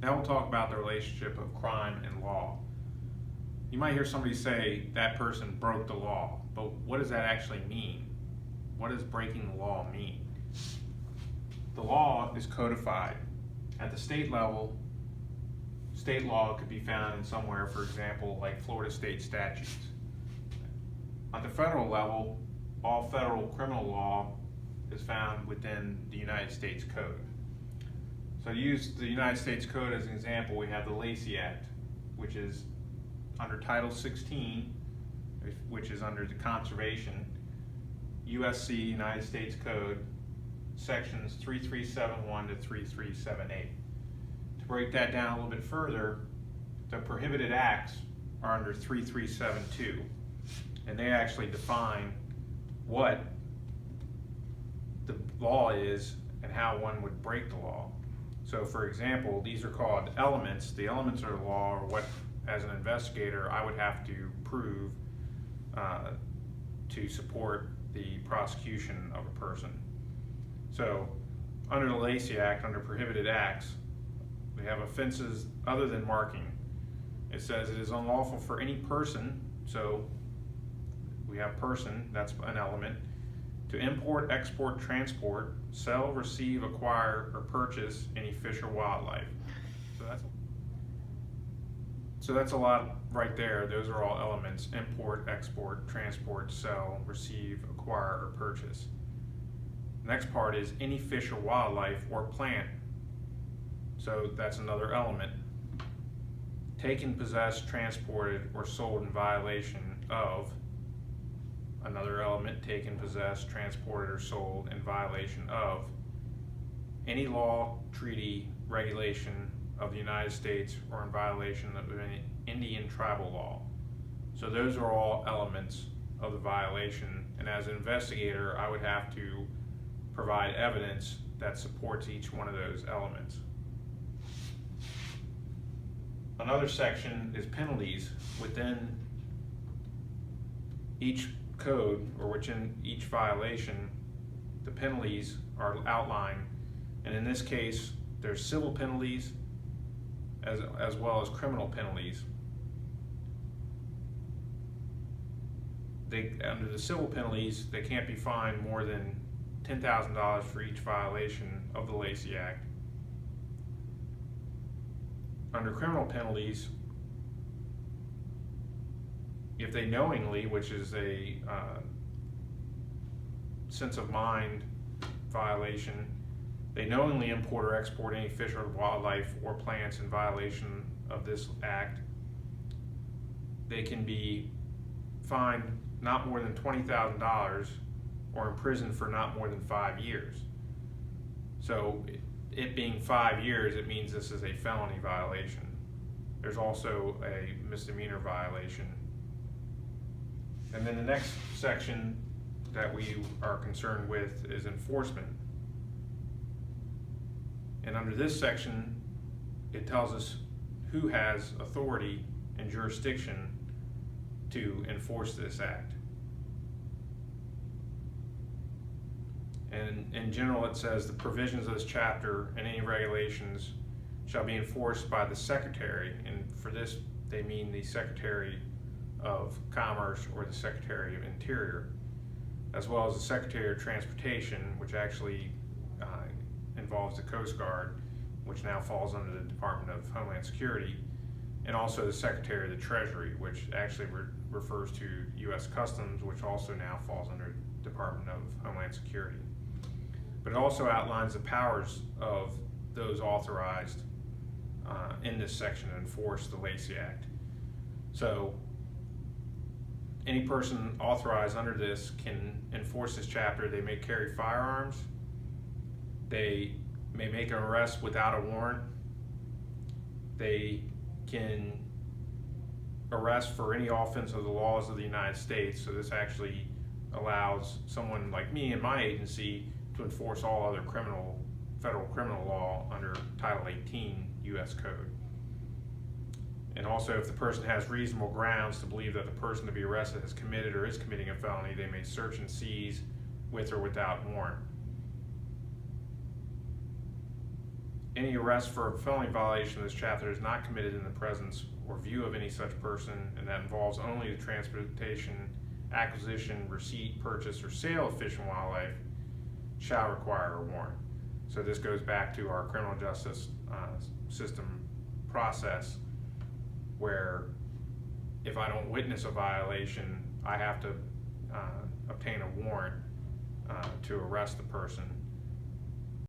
Now we'll talk about the relationship of crime and law. You might hear somebody say that person broke the law, but what does that actually mean? What does breaking the law mean? The law is codified. At the state level, state law could be found in somewhere, for example, like Florida state statutes. At the federal level, all federal criminal law is found within the United States Code. So to use the United States Code as an example, we have the Lacey Act, which is under Title 16, which is under the conservation, USC, United States Code, sections 3371 to 3378. To break that down a little bit further, the prohibited acts are under 3372, and they actually define what the law is and how one would break the law. So for example, these are called elements. The elements of the law are what, as an investigator, I would have to prove to support the prosecution of a person. So under the Lacey Act, under prohibited acts, we have offenses other than marking. It says it is unlawful for any person, so we have person, that's an element, to import, export, transport, sell, receive, acquire, or purchase any fish or wildlife. So that's a lot right there. Those are all elements: import, export, transport, sell, receive, acquire, or purchase. The next part is any fish or wildlife or plant. So that's another element. Taken, possessed, transported, or sold in violation of. Another element: taken, possessed, transported, or sold in violation of any law, treaty, regulation of the United States or in violation of any Indian tribal law. So those are all elements of the violation, and as an investigator, I would have to provide evidence that supports each one of those elements. Another section is penalties. Within each code, or within each violation, the penalties are outlined, and in this case there's civil penalties as well as criminal penalties. Under the civil penalties, they can't be fined more than $10,000 for each violation of the Lacey Act. Under criminal penalties, if they knowingly, which is a sense of mind violation, they knowingly import or export any fish or wildlife or plants in violation of this act, they can be fined not more than $20,000 or imprisoned for not more than 5 years. So it being 5 years, it means this is a felony violation. There's also a misdemeanor violation. And then the next section that we are concerned with is enforcement. And under this section, it tells us who has authority and jurisdiction to enforce this act. And in general, it says the provisions of this chapter and any regulations shall be enforced by the Secretary, and for this they mean the Secretary of Commerce or the Secretary of Interior, as well as the Secretary of Transportation, which actually involves the Coast Guard, which now falls under the Department of Homeland Security, and also the Secretary of the Treasury, which actually refers to U.S. Customs, which also now falls under the Department of Homeland Security. But it also outlines the powers of those authorized in this section to enforce the Lacey Act. So any person authorized under this can enforce this chapter. They may carry firearms, they may make an arrest without a warrant, they can arrest for any offense of the laws of the United States. So this actually allows someone like me and my agency to enforce all other federal criminal law under Title 18 U.S. Code. And also, if the person has reasonable grounds to believe that the person to be arrested has committed or is committing a felony, they may search and seize with or without warrant. Any arrest for a felony violation of this chapter is not committed in the presence or view of any such person, and that involves only the transportation, acquisition, receipt, purchase, or sale of fish and wildlife, shall require a warrant. So this goes back to our criminal justice system process, where if I don't witness a violation, I have to obtain a warrant to arrest the person.